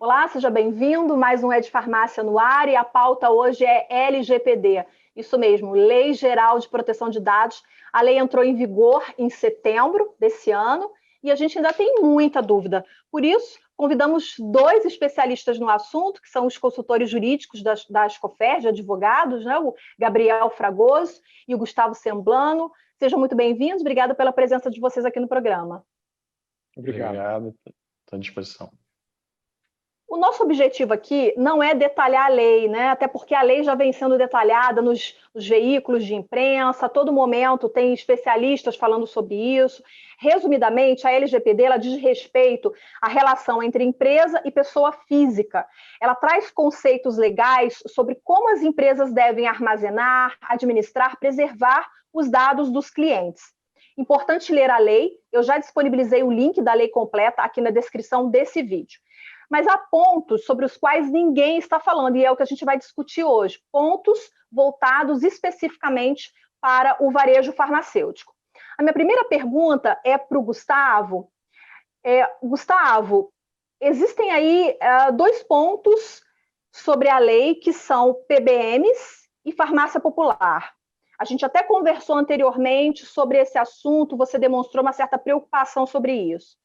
Olá, seja bem-vindo. Mais um É de Farmácia no ar e a pauta hoje é LGPD. Isso mesmo, Lei Geral de Proteção de Dados. A lei entrou em vigor em setembro desse ano e a gente ainda tem muita dúvida. Por isso, convidamos dois especialistas no assunto, que são os consultores jurídicos da Ascofer, de advogados, né? O Gabriel Fragoso e o Gustavo Semblano. Sejam muito bem-vindos. Obrigada pela presença de vocês aqui no programa. Obrigado. Estou à disposição. O nosso objetivo aqui não é detalhar a lei, né? Até porque a lei já vem sendo detalhada nos veículos de imprensa, a todo momento tem especialistas falando sobre isso. Resumidamente, a LGPD ela diz respeito à relação entre empresa e pessoa física. Ela traz conceitos legais sobre como as empresas devem armazenar, administrar, preservar os dados dos clientes. Importante ler a lei, eu já disponibilizei o link da lei completa aqui na descrição desse vídeo. Mas há pontos sobre os quais ninguém está falando, e é o que a gente vai discutir hoje, pontos voltados especificamente para o varejo farmacêutico. A minha primeira pergunta é para o Gustavo. Gustavo, existem aí dois pontos sobre a lei que são PBMs e farmácia popular. A gente até conversou anteriormente sobre esse assunto, você demonstrou uma certa preocupação sobre isso.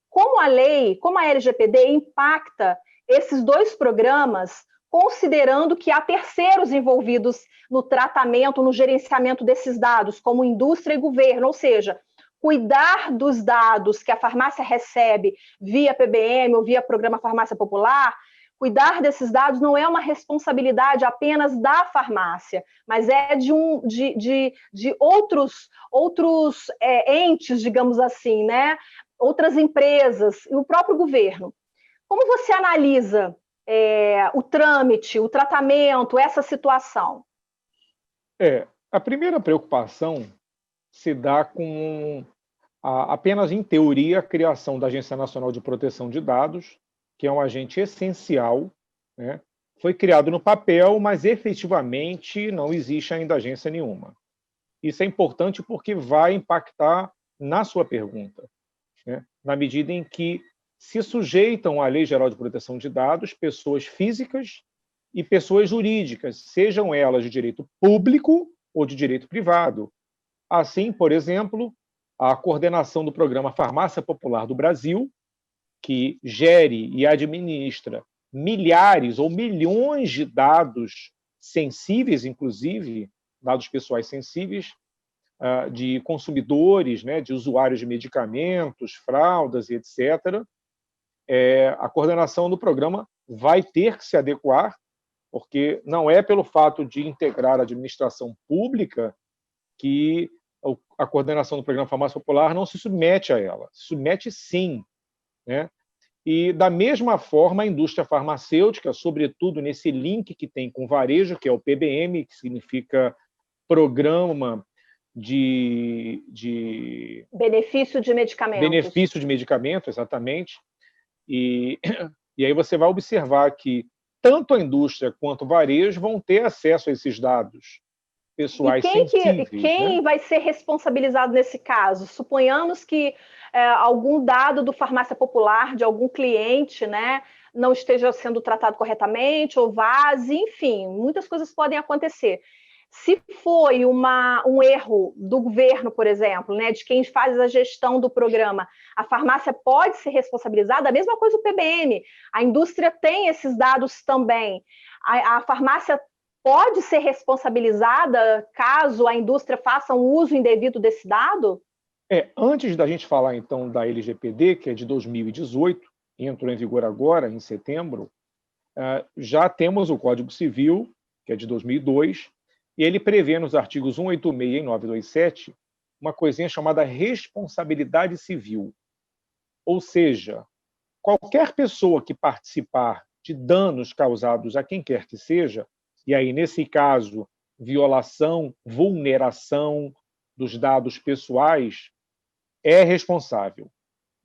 Como a lei, como a LGPD impacta esses dois programas, considerando que há terceiros envolvidos no tratamento, no gerenciamento desses dados, como indústria e governo, ou seja, cuidar dos dados que a farmácia recebe via PBM ou via Programa Farmácia Popular, cuidar desses dados não é uma responsabilidade apenas da farmácia, mas é de outros entes, digamos assim, né? Outras empresas e o próprio governo. Como você analisa o trâmite, o tratamento, essa situação? A primeira preocupação se dá com apenas em teoria a criação da Agência Nacional de Proteção de Dados, que é um agente essencial, né? Foi criado no papel, mas efetivamente não existe ainda agência nenhuma. Isso é importante porque vai impactar na sua pergunta, né? Na medida em que se sujeitam à Lei Geral de Proteção de Dados pessoas físicas e pessoas jurídicas, sejam elas de direito público ou de direito privado. Assim, por exemplo, a coordenação do Programa Farmácia Popular do Brasil, que gere e administra milhares ou milhões de dados sensíveis, inclusive, dados pessoais sensíveis, de consumidores, né, de usuários de medicamentos, fraldas e etc., a coordenação do programa vai ter que se adequar, porque não é pelo fato de integrar a administração pública que a coordenação do Programa Farmácia Popular não se submete a ela. Se submete sim, né? E, da mesma forma, a indústria farmacêutica, sobretudo nesse link que tem com o varejo, que é o PBM, que significa Programa de benefício de medicamentos. Benefício de medicamento, exatamente. E aí você vai observar que tanto a indústria quanto o varejo vão ter acesso a esses dados pessoais sensíveis. Quem vai ser responsabilizado nesse caso? Suponhamos que algum dado do farmácia popular de algum cliente, né, não esteja sendo tratado corretamente ou vaze, enfim, muitas coisas podem acontecer. Se foi um erro do governo, por exemplo, né, de quem faz a gestão do programa, a farmácia pode ser responsabilizada, a mesma coisa o PBM, a indústria tem esses dados também. A farmácia pode ser responsabilizada caso a indústria faça um uso indevido desse dado? Antes da gente falar, então, da LGPD, que é de 2018, entrou em vigor agora, em setembro, já temos o Código Civil, que é de 2002, e ele prevê nos artigos 186 e 927 uma coisinha chamada responsabilidade civil. Ou seja, qualquer pessoa que participar de danos causados a quem quer que seja, e aí, nesse caso, violação, vulneração dos dados pessoais, é responsável.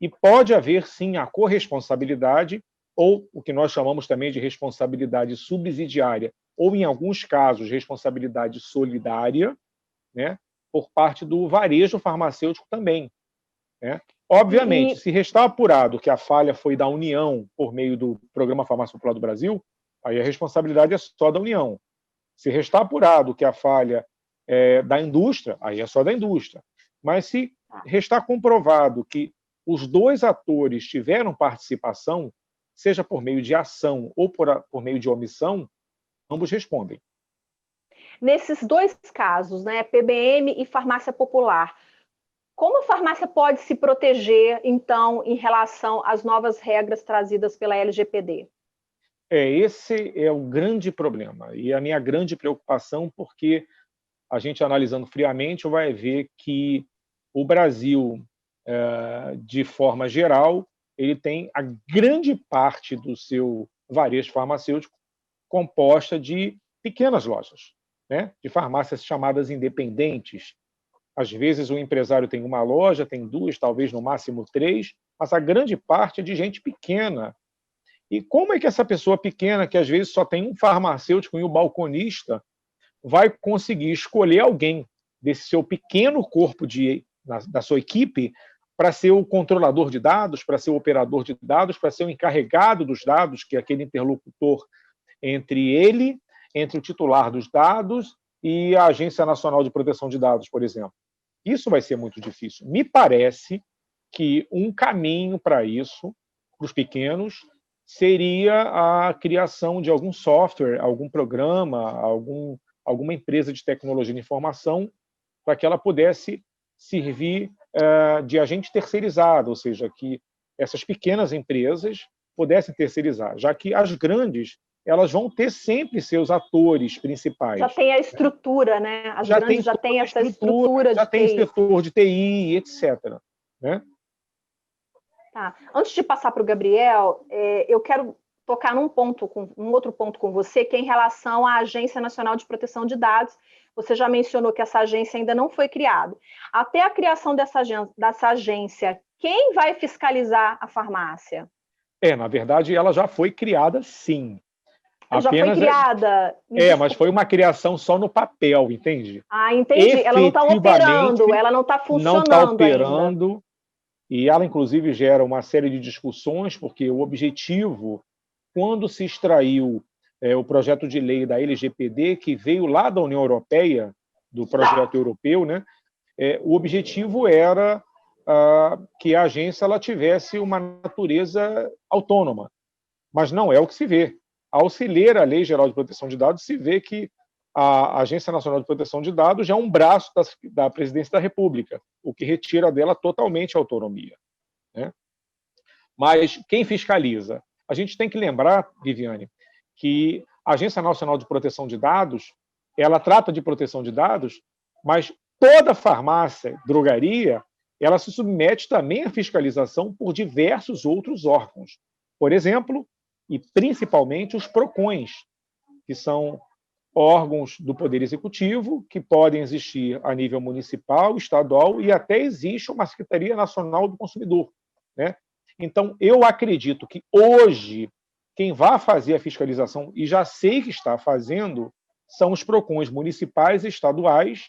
E pode haver, sim, a corresponsabilidade, ou o que nós chamamos também de responsabilidade subsidiária, ou, em alguns casos, responsabilidade solidária, né, por parte do varejo farmacêutico também, né? Obviamente, se restar apurado que a falha foi da União por meio do Programa Farmácia Popular do Brasil, aí a responsabilidade é só da União. Se restar apurado que a falha é da indústria, aí é só da indústria. Mas se restar comprovado que os dois atores tiveram participação, seja por meio de ação ou por meio de omissão, ambos respondem. Nesses dois casos, né, PBM e farmácia popular, como a farmácia pode se proteger, então, em relação às novas regras trazidas pela LGPD? Esse é o grande problema e a minha grande preocupação, porque a gente, analisando friamente, vai ver que o Brasil, de forma geral, ele tem a grande parte do seu varejo farmacêutico composta de pequenas lojas, né? De farmácias chamadas independentes. Às vezes o empresário tem uma loja, tem duas, talvez no máximo três, mas a grande parte é de gente pequena. E como é que essa pessoa pequena, que às vezes só tem um farmacêutico e um balconista, vai conseguir escolher alguém desse seu pequeno corpo da sua equipe para ser o controlador de dados, para ser o operador de dados, para ser o encarregado dos dados, que é aquele interlocutor entre o titular dos dados e a Agência Nacional de Proteção de Dados, por exemplo. Isso vai ser muito difícil. Me parece que um caminho para isso, para os pequenos, seria a criação de algum software, algum programa, alguma empresa de tecnologia de informação, para que ela pudesse servir de agente terceirizado, ou seja, que essas pequenas empresas pudessem terceirizar, já que as grandes elas vão ter sempre seus atores principais. Já tem a estrutura, né? As grandes já têm essa estrutura já de tem TI. setor de TI, etc. Né? Tá. Antes de passar para o Gabriel, eu quero tocar num outro ponto com você, que é em relação à Agência Nacional de Proteção de Dados. Você já mencionou que essa agência ainda não foi criada. Até a criação dessa agência, quem vai fiscalizar a farmácia? Na verdade, ela já foi criada, sim. Já foi criada? Mas foi uma criação só no papel, entende? Entendi. Ela não está operando, ela não está funcionando. Não está operando. Ainda. E ela, inclusive, gera uma série de discussões, porque o objetivo, quando se extraiu o projeto de lei da LGPD, que veio lá da União Europeia, do projeto europeu, né? O objetivo era que a agência ela tivesse uma natureza autônoma, mas não é o que se vê. Ao se ler a Lei Geral de Proteção de Dados, se vê que a Agência Nacional de Proteção de Dados já é um braço da Presidência da República, o que retira dela totalmente a autonomia. Né? Mas quem fiscaliza? A gente tem que lembrar, Viviane, que a Agência Nacional de Proteção de Dados, ela trata de proteção de dados, mas toda farmácia, drogaria, ela se submete também à fiscalização por diversos outros órgãos. Por exemplo, e principalmente os PROCONs, que são órgãos do Poder Executivo, que podem existir a nível municipal, estadual, e até existe uma Secretaria Nacional do Consumidor. Né? Então, eu acredito que hoje, quem vai fazer a fiscalização, e já sei que está fazendo, são os PROCONs municipais e estaduais,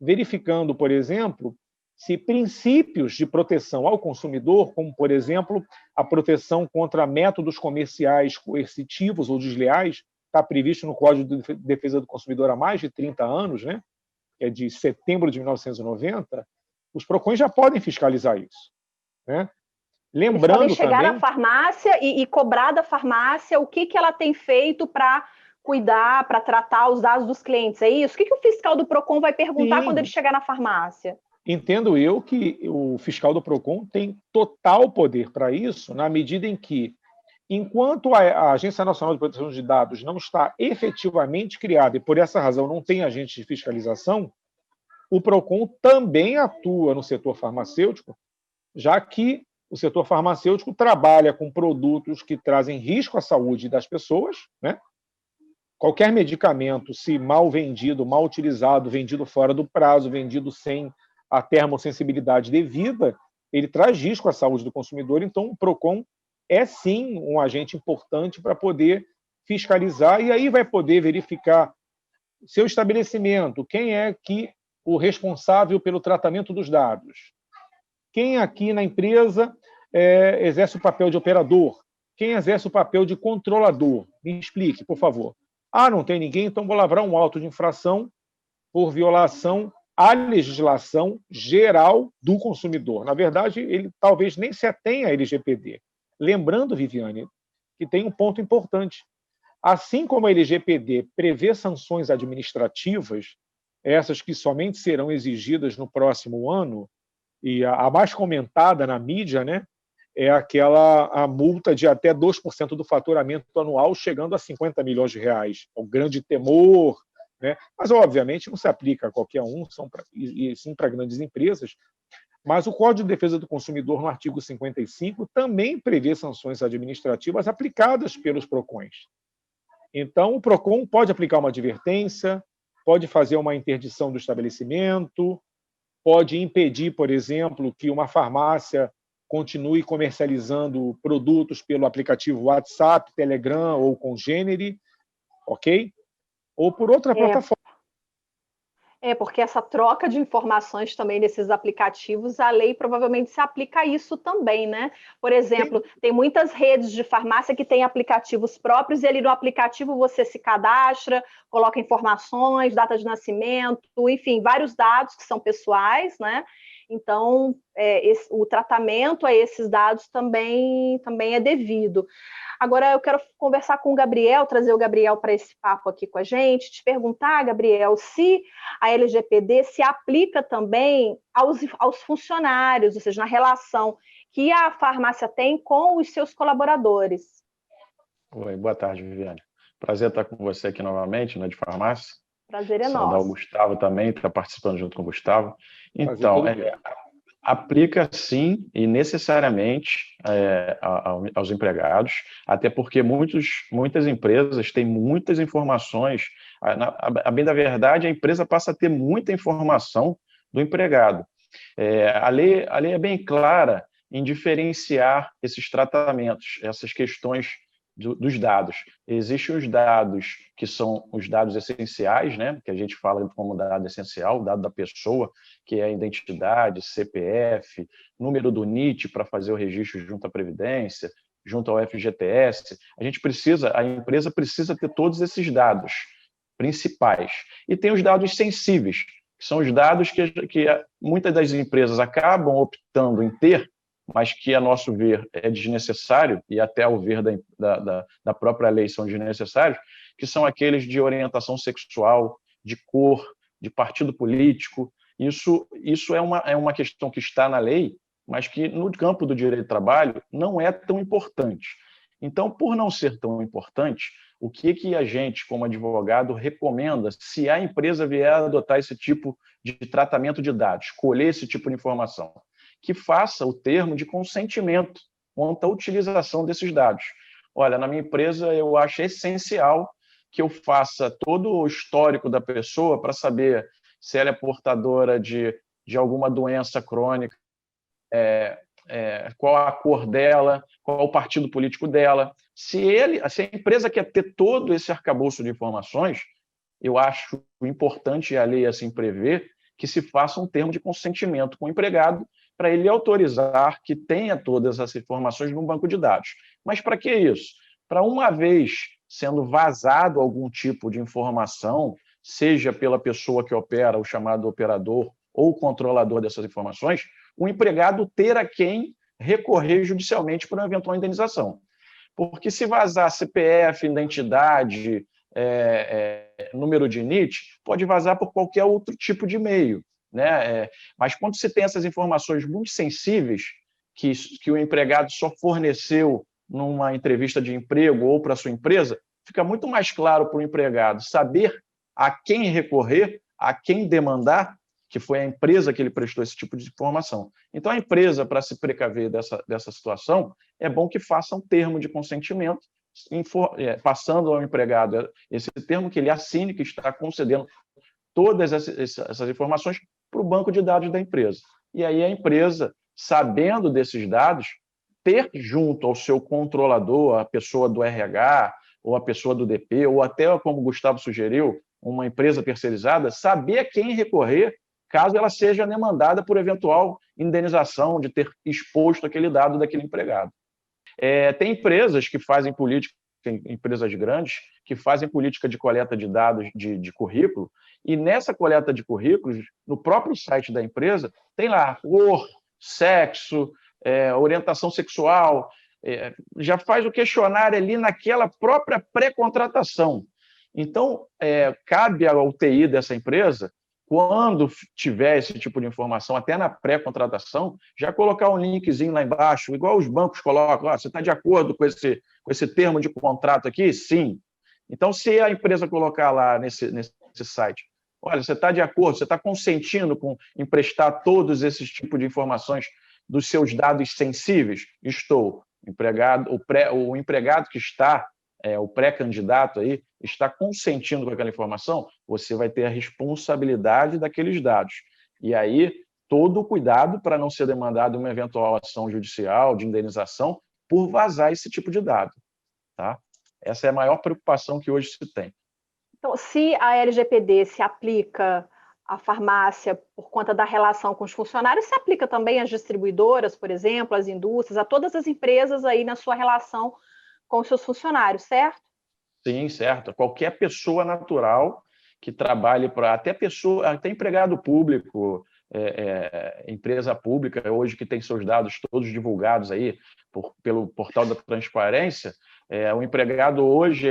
verificando, por exemplo, se princípios de proteção ao consumidor, como, por exemplo, a proteção contra métodos comerciais coercitivos ou desleais, está previsto no Código de Defesa do Consumidor há mais de 30 anos, né? Que é de setembro de 1990, os PROCONs já podem fiscalizar isso. Né? Lembrando eles podem chegar também, na farmácia e cobrar da farmácia o que ela tem feito para cuidar, para tratar os dados dos clientes, é isso? O que o fiscal do PROCON vai perguntar quando ele chegar na farmácia? Entendo eu que o fiscal do PROCON tem total poder para isso, na medida em que, enquanto a Agência Nacional de Proteção de Dados não está efetivamente criada, e por essa razão não tem agente de fiscalização, o PROCON também atua no setor farmacêutico, já que o setor farmacêutico trabalha com produtos que trazem risco à saúde das pessoas, né? Qualquer medicamento, se mal vendido, mal utilizado, vendido fora do prazo, vendido sem a termossensibilidade devida, ele traz risco à saúde do consumidor. Então, o PROCON é, sim, um agente importante para poder fiscalizar e aí vai poder verificar seu estabelecimento, quem é que o responsável pelo tratamento dos dados. quem aqui na empresa exerce o papel de operador? Quem exerce o papel de controlador? Me explique, por favor. Ah, não tem ninguém, então vou lavrar um auto de infração por violação à legislação geral do consumidor. Na verdade, ele talvez nem se atenha à LGPD. Lembrando, Viviane, que tem um ponto importante. Assim como a LGPD prevê sanções administrativas, essas que somente serão exigidas no próximo ano, e a mais comentada na mídia, né, é a multa de até 2% do faturamento anual, chegando a 50 milhões de reais. É o grande temor, né? Mas, obviamente, não se aplica a qualquer um, e sim para grandes empresas. Mas o Código de Defesa do Consumidor, no artigo 55, também prevê sanções administrativas aplicadas pelos PROCONs. Então, o PROCON pode aplicar uma advertência, pode fazer uma interdição do estabelecimento, pode impedir, por exemplo, que uma farmácia continue comercializando produtos pelo aplicativo WhatsApp, Telegram ou Congênere, ok? Ou por outra plataforma. Porque essa troca de informações também nesses aplicativos, a lei provavelmente se aplica a isso também, né? Por exemplo, tem muitas redes de farmácia que têm aplicativos próprios e ali no aplicativo você se cadastra, coloca informações, data de nascimento, enfim, vários dados que são pessoais, né? Então, o tratamento a esses dados também é devido. Agora, eu quero conversar com o Gabriel, trazer o Gabriel para esse papo aqui com a gente, te perguntar, Gabriel, se a LGPD se aplica também aos funcionários, ou seja, na relação que a farmácia tem com os seus colaboradores. Oi, boa tarde, Viviane. Prazer estar com você aqui novamente, né, de farmácia. Prazer é Saudar nosso. o Gustavo também, está participando junto com o Gustavo. Então, aplica sim e necessariamente aos empregados, até porque muitas empresas têm muitas informações. A bem da verdade, a empresa passa a ter muita informação do empregado. A lei é bem clara em diferenciar esses tratamentos, essas questões dos dados. Existem os dados que são os dados essenciais, né, que a gente fala como dado essencial, o dado da pessoa, que é a identidade, CPF, número do NIT para fazer o registro junto à Previdência, junto ao FGTS. A empresa precisa ter todos esses dados principais. E tem os dados sensíveis, que são os dados que muitas das empresas acabam optando em ter, mas que, a nosso ver, é desnecessário, e até ao ver da própria lei são desnecessários, que são aqueles de orientação sexual, de cor, de partido político. Isso é uma questão que está na lei, mas que, no campo do direito do trabalho, não é tão importante. Então, por não ser tão importante, o que a gente, como advogado, recomenda se a empresa vier a adotar esse tipo de tratamento de dados, colher esse tipo de informação? Que faça o termo de consentimento quanto à utilização desses dados. Olha, na minha empresa, eu acho essencial que eu faça todo o histórico da pessoa para saber se ela é portadora de alguma doença crônica, qual a cor dela, qual o partido político dela. Se a empresa quer ter todo esse arcabouço de informações, eu acho importante, a lei assim prevê, que se faça um termo de consentimento com o empregado para ele autorizar que tenha todas essas informações num banco de dados. Mas para que isso? Para, uma vez sendo vazado algum tipo de informação, seja pela pessoa que opera, o chamado operador ou o controlador dessas informações, o empregado ter a quem recorrer judicialmente por uma eventual indenização. Porque se vazar CPF, identidade, número de NIT, pode vazar por qualquer outro tipo de meio, né? Mas quando se tem essas informações muito sensíveis, que o empregado só forneceu numa entrevista de emprego ou para a sua empresa, fica muito mais claro para o empregado saber a quem recorrer, a quem demandar, que foi a empresa que ele prestou esse tipo de informação. Então, a empresa, para se precaver dessa situação, é bom que faça um termo de consentimento, passando ao empregado esse termo, que ele assine que está concedendo todas essas informações para o banco de dados da empresa. E aí a empresa, sabendo desses dados, ter junto ao seu controlador, a pessoa do RH, ou a pessoa do DP, ou até, como o Gustavo sugeriu, uma empresa terceirizada, saber a quem recorrer caso ela seja demandada por eventual indenização de ter exposto aquele dado daquele empregado. Tem empresas que fazem política, tem empresas grandes que fazem política de coleta de dados de currículo, e nessa coleta de currículos, no próprio site da empresa, tem lá cor, sexo, orientação sexual, já faz o questionário ali naquela própria pré-contratação. Então, cabe à UTI dessa empresa, quando tiver esse tipo de informação, até na pré-contratação, já colocar um linkzinho lá embaixo, igual os bancos colocam, você está de acordo com esse termo de contrato aqui? Sim. Então, se a empresa colocar lá nesse site, olha, você está de acordo, você está consentindo com emprestar todos esses tipos de informações dos seus dados sensíveis? Estou. O empregado que está, o pré-candidato aí, está consentindo com aquela informação, você vai ter a responsabilidade daqueles dados. E aí, todo o cuidado para não ser demandado uma eventual ação judicial de indenização por vazar esse tipo de dado. Tá? Essa é a maior preocupação que hoje se tem. Então, se a LGPD se aplica à farmácia por conta da relação com os funcionários, se aplica também às distribuidoras, por exemplo, às indústrias, a todas as empresas aí na sua relação com os seus funcionários, certo? Sim, certo. Qualquer pessoa natural que trabalhe até empregado público, empresa pública, hoje que tem seus dados todos divulgados aí pelo portal da transparência, o empregado hoje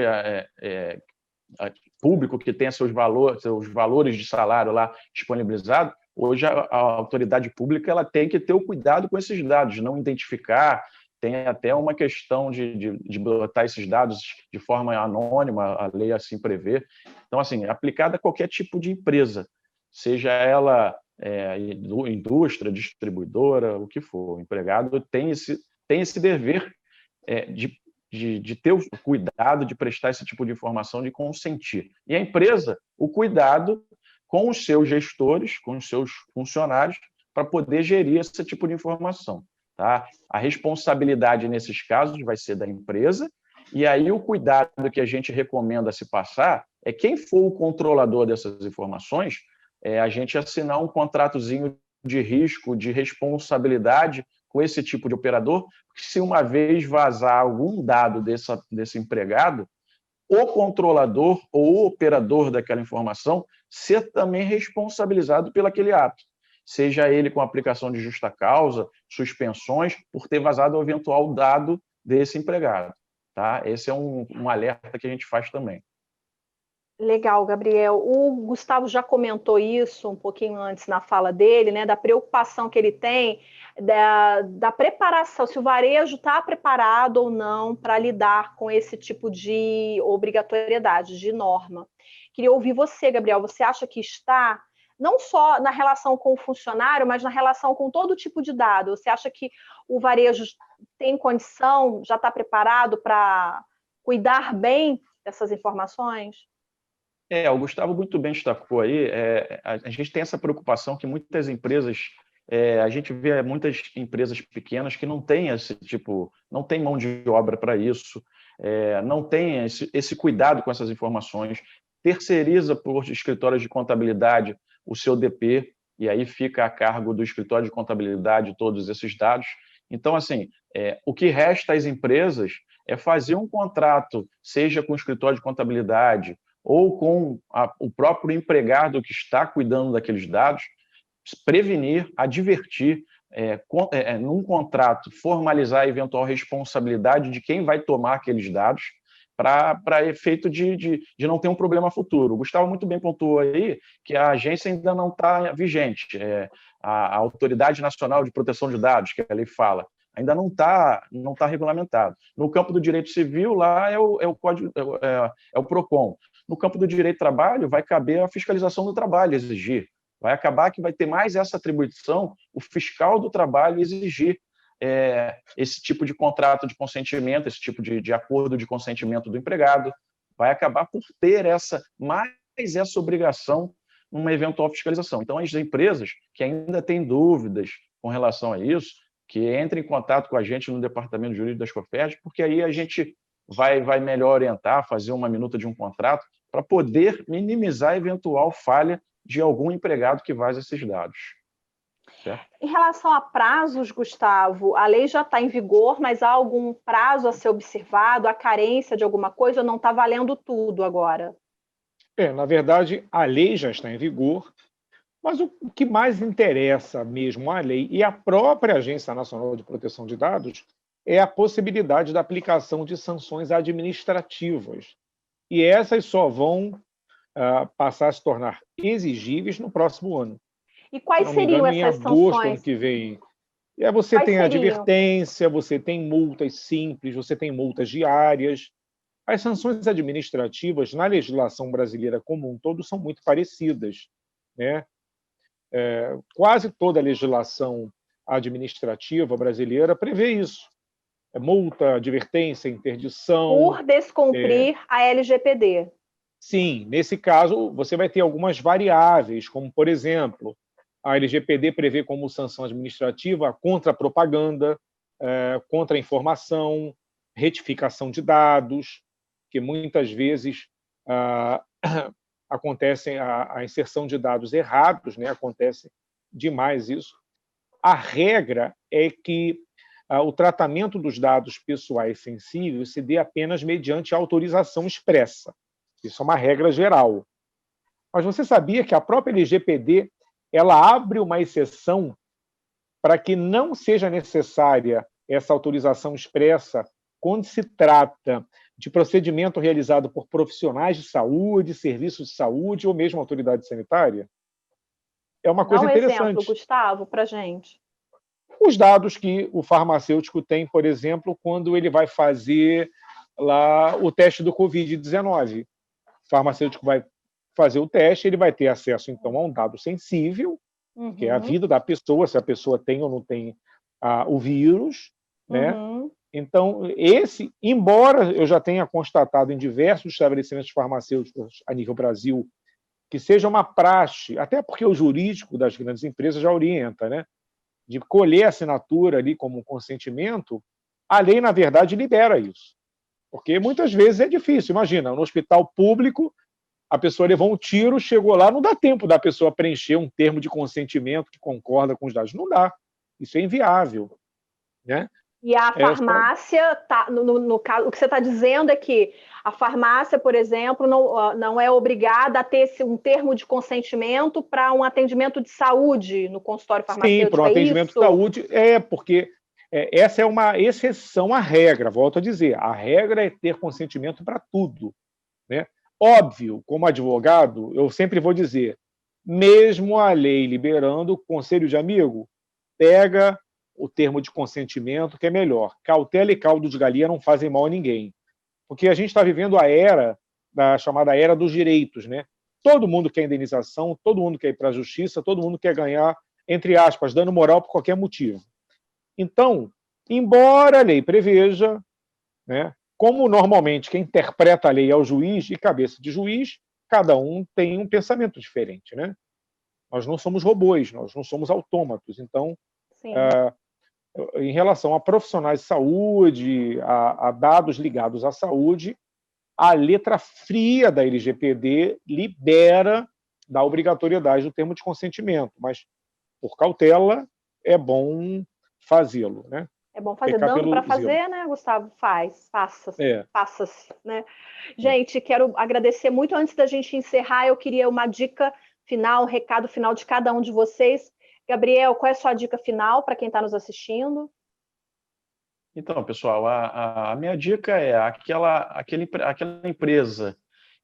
público que tem seus valores de salário lá disponibilizados, hoje a autoridade pública ela tem que ter o cuidado com esses dados, não identificar. Tem até uma questão de botar esses dados de forma anônima, a lei assim prevê. Então, assim, aplicada a qualquer tipo de empresa, seja ela indústria, distribuidora, o que for. O empregado tem esse dever de ter o cuidado de prestar esse tipo de informação, de consentir. E a empresa, o cuidado com os seus gestores, com os seus funcionários, para poder gerir esse tipo de informação. Tá? A responsabilidade nesses casos vai ser da empresa, e aí o cuidado que a gente recomenda se passar é quem for o controlador dessas informações, a gente assinar um contratozinho de risco, de responsabilidade com esse tipo de operador, porque se uma vez vazar algum dado desse empregado, o controlador ou o operador daquela informação ser também responsabilizado pelo aquele ato. Seja ele com aplicação de justa causa, suspensões, por ter vazado o eventual dado desse empregado. Tá? Esse é um alerta que a gente faz também. Legal, Gabriel. O Gustavo já comentou isso um pouquinho antes na fala dele, né, da preocupação que ele tem, da preparação, se o varejo está preparado ou não para lidar com esse tipo de obrigatoriedade, de norma. Queria ouvir você, Gabriel. Você acha que está, não só na relação com o funcionário, mas na relação com todo tipo de dado? Você acha que o varejo tem condição, já está preparado para cuidar bem dessas informações? O Gustavo muito bem destacou aí, a gente tem essa preocupação que muitas empresas, a gente vê muitas empresas pequenas que não têm não tem mão de obra para isso, não tem esse cuidado com essas informações, terceiriza por escritórios de contabilidade o seu DP, e aí fica a cargo do escritório de contabilidade todos esses dados. Então, assim, o que resta às empresas é fazer um contrato, seja com o escritório de contabilidade, ou com o próprio empregado que está cuidando daqueles dados, prevenir, advertir, num contrato, formalizar a eventual responsabilidade de quem vai tomar aqueles dados para efeito de não ter um problema futuro. O Gustavo muito bem pontuou aí que a agência ainda não está vigente. A Autoridade Nacional de Proteção de Dados, que a lei fala, ainda não está regulamentado. No campo do direito civil, lá é o código, é o PROCON. No campo do direito do trabalho, vai caber a fiscalização do trabalho exigir. Vai acabar que vai ter mais essa atribuição, o fiscal do trabalho exigir esse tipo de contrato de consentimento, esse tipo de acordo de consentimento do empregado. Vai acabar por ter essa obrigação numa eventual fiscalização. Então, as empresas que ainda têm dúvidas com relação a isso, que entrem em contato com a gente no Departamento Jurídico das COFERJ, porque aí a gente vai melhor orientar, fazer uma minuta de um contrato para poder minimizar a eventual falha de algum empregado que vaza esses dados. Certo? Em relação a prazos, Gustavo, a lei já está em vigor, mas há algum prazo a ser observado, a carência de alguma coisa, ou não está valendo tudo agora? Na verdade, a lei já está em vigor, mas o que mais interessa mesmo à lei e à própria Agência Nacional de Proteção de Dados é a possibilidade da aplicação de sanções administrativas. E essas só vão passar a se tornar exigíveis no próximo ano. E quais seriam em essas agosto, ano sanções? que vem. Você Quais tem seriam? advertência, você tem multas simples, você tem multas diárias. As sanções administrativas, na legislação brasileira como um todo, são muito parecidas, né? Quase toda a legislação administrativa brasileira prevê isso. Multa, advertência, interdição. Por descumprir a LGPD. Sim, nesse caso, você vai ter algumas variáveis, como, por exemplo, a LGPD prevê como sanção administrativa a contra-propaganda, contra-informação, retificação de dados, que muitas vezes acontecem a inserção de dados errados, né? Acontece demais isso. A regra é que o tratamento dos dados pessoais sensíveis se dê apenas mediante autorização expressa. Isso é uma regra geral. Mas você sabia que a própria LGPD ela abre uma exceção para que não seja necessária essa autorização expressa quando se trata de procedimento realizado por profissionais de saúde, serviços de saúde ou mesmo autoridade sanitária? É uma coisa interessante. Dá um exemplo, Gustavo, para a gente. Os dados que o farmacêutico tem, por exemplo, quando ele vai fazer lá o teste do Covid-19. O farmacêutico vai fazer o teste, ele vai ter acesso, então, a um dado sensível, que é a vida da pessoa, se a pessoa tem ou não tem o vírus, né? Então, embora eu já tenha constatado em diversos estabelecimentos farmacêuticos a nível Brasil que seja uma praxe, até porque o jurídico das grandes empresas já orienta, né? De colher a assinatura ali como um consentimento, a lei, na verdade, libera isso. Porque muitas vezes é difícil. Imagina, no hospital público, a pessoa levou um tiro, chegou lá, não dá tempo da pessoa preencher um termo de consentimento que concorda com os dados. Não dá. Isso é inviável, né? E a farmácia, no caso, o que você está dizendo é que a farmácia, por exemplo, não é obrigada a ter um termo de consentimento para um atendimento de saúde no consultório farmacêutico. Sim, para um atendimento de saúde, porque essa é uma exceção à regra, volto a dizer. A regra é ter consentimento para tudo, né? Óbvio, como advogado, eu sempre vou dizer, mesmo a lei liberando, o conselho de amigo, pega o termo de consentimento, que é melhor. Cautela e caldo de galinha não fazem mal a ninguém. Porque a gente está vivendo a era, da chamada era dos direitos, né? Todo mundo quer indenização, todo mundo quer ir para a justiça, todo mundo quer ganhar, entre aspas, dano moral por qualquer motivo. Então, embora a lei preveja, né, como normalmente quem interpreta a lei é o juiz, e cabeça de juiz, cada um tem um pensamento diferente, né? Nós não somos robôs, nós não somos autômatos. Então, em relação a profissionais de saúde, a dados ligados à saúde, a letra fria da LGPD libera da obrigatoriedade do termo de consentimento, mas, por cautela, é bom fazê-lo, né? É bom fazer, dando para fazer, né, Gustavo? Faça-se, né? Gente, quero agradecer muito. Antes da gente encerrar, eu queria uma dica final, um recado final de cada um de vocês. Gabriel, qual é a sua dica final para quem está nos assistindo? Então, pessoal, a minha dica é aquela empresa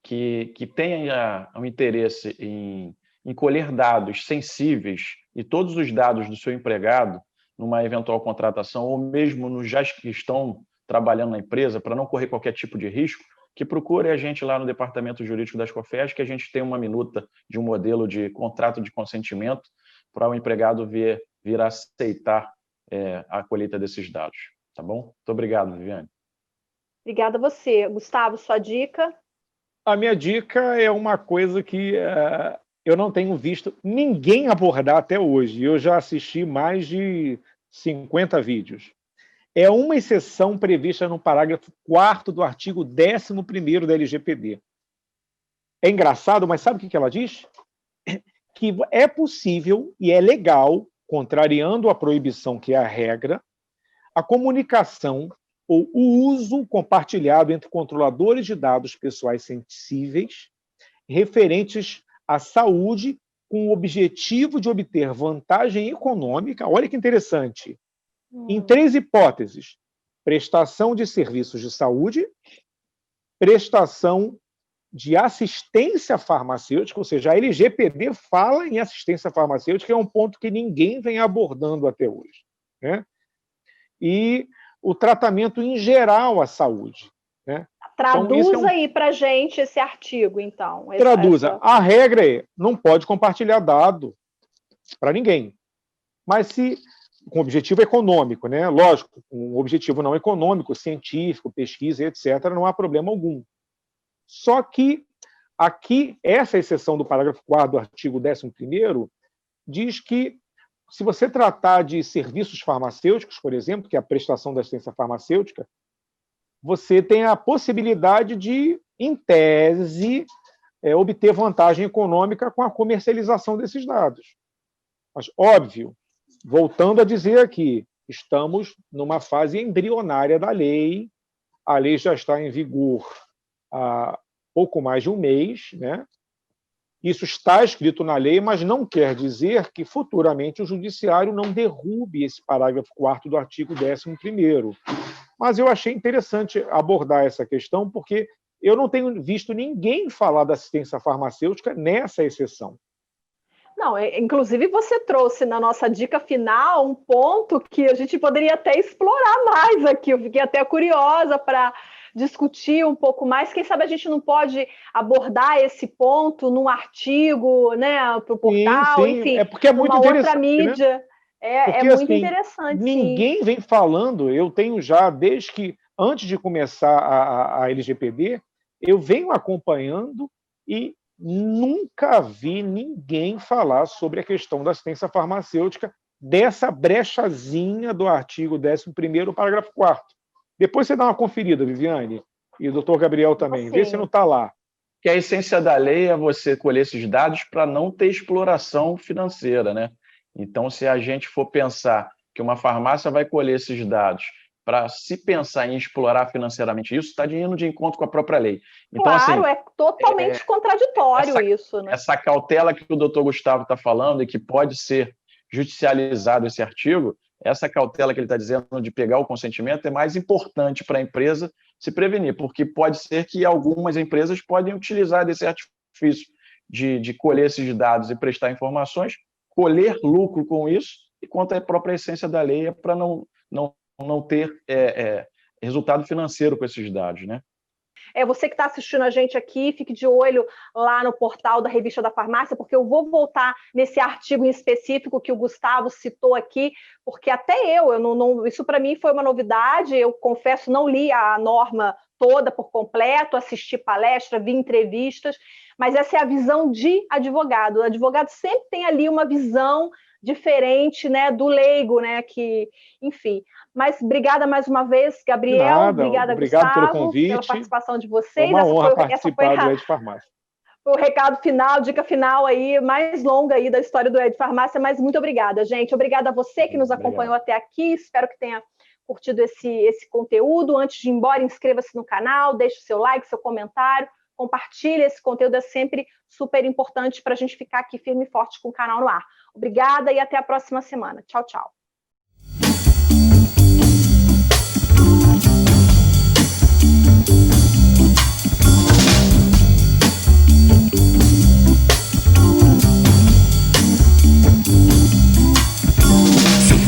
que tenha um interesse em colher dados sensíveis e todos os dados do seu empregado numa eventual contratação, ou mesmo nos já que estão trabalhando na empresa, para não correr qualquer tipo de risco, que procure a gente lá no Departamento Jurídico das COFES, que a gente tem uma minuta de um modelo de contrato de consentimento para o empregado vir a aceitar a colheita desses dados. Tá bom? Muito obrigado, Viviane. Obrigada a você. Gustavo, sua dica? A minha dica é uma coisa que eu não tenho visto ninguém abordar até hoje. Eu já assisti mais de 50 vídeos. É uma exceção prevista no parágrafo 4º do artigo 11º da LGPD. É engraçado, mas sabe o que ela diz? que é possível e é legal, contrariando a proibição que é a regra, a comunicação ou o uso compartilhado entre controladores de dados pessoais sensíveis referentes à saúde com o objetivo de obter vantagem econômica, olha que interessante, em 3 hipóteses: prestação de serviços de saúde, prestação de assistência farmacêutica, ou seja, a LGPD fala em assistência farmacêutica, que é um ponto que ninguém vem abordando até hoje, né? E o tratamento em geral à saúde, né? Traduza então, aí para a gente esse artigo, então. Traduza. A regra é, não pode compartilhar dado para ninguém. Mas se, com objetivo econômico, né? Lógico, um objetivo não econômico, científico, pesquisa, etc., não há problema algum. Só que aqui, essa exceção do parágrafo 4º do artigo 11º diz que, se você tratar de serviços farmacêuticos, por exemplo, que é a prestação da assistência farmacêutica, você tem a possibilidade de, em tese, obter vantagem econômica com a comercialização desses dados. Mas, óbvio, voltando a dizer aqui, estamos numa fase embrionária da lei, a lei já está em vigor há pouco mais de um mês, né? Isso está escrito na lei, mas não quer dizer que futuramente o judiciário não derrube esse parágrafo 4º do artigo 11º. Mas eu achei interessante abordar essa questão, porque eu não tenho visto ninguém falar da assistência farmacêutica nessa exceção. Não, inclusive você trouxe na nossa dica final um ponto que a gente poderia até explorar mais aqui. Eu fiquei até curiosa para discutir um pouco mais. Quem sabe a gente não pode abordar esse ponto num artigo, né, para o portal, sim. Enfim, é porque é muito interessante, outra mídia. Né? É muito assim, interessante. Ninguém vem falando, eu tenho já, desde que, antes de começar a LGPD, eu venho acompanhando e nunca vi ninguém falar sobre a questão da assistência farmacêutica, dessa brechazinha do artigo 11º, parágrafo 4º. Depois você dá uma conferida, Viviane, e o doutor Gabriel também, vê se não está lá. Que a essência da lei é você colher esses dados para não ter exploração financeira, né? Então, se a gente for pensar que uma farmácia vai colher esses dados para se pensar em explorar financeiramente isso, está indo de encontro com a própria lei. Então, claro, assim, é totalmente contraditório isso. Né? Essa cautela que o doutor Gustavo está falando e que pode ser judicializado esse artigo, essa cautela que ele está dizendo de pegar o consentimento é mais importante para a empresa se prevenir, porque pode ser que algumas empresas podem utilizar desse artifício de colher esses dados e prestar informações, colher lucro com isso, e quanto à própria essência da lei é para não ter resultado financeiro com esses dados, né? Você que está assistindo a gente aqui, fique de olho lá no portal da Revista da Farmácia, porque eu vou voltar nesse artigo em específico que o Gustavo citou aqui, porque até isso para mim foi uma novidade, eu confesso, não li a norma toda por completo, assisti palestra, vi entrevistas, mas essa é a visão de advogado. O advogado sempre tem ali uma visão diferente, né, do leigo, né, que, enfim. Mas obrigada mais uma vez, Gabriel. Obrigado Gustavo, pelo convite. Pela participação de vocês. Foi uma honra participar do Ed Farmácia. Foi o recado final, dica final aí, mais longa aí da história do Ed Farmácia, mas muito obrigada, gente. Obrigada a você que nos acompanhou até aqui. Espero que tenha curtido esse conteúdo. Antes de ir embora, inscreva-se no canal, deixe o seu like, seu comentário, compartilhe esse conteúdo, é sempre super importante para a gente ficar aqui firme e forte com o canal no ar. Obrigada e até a próxima semana. Tchau, tchau.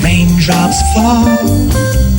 Raindrops fall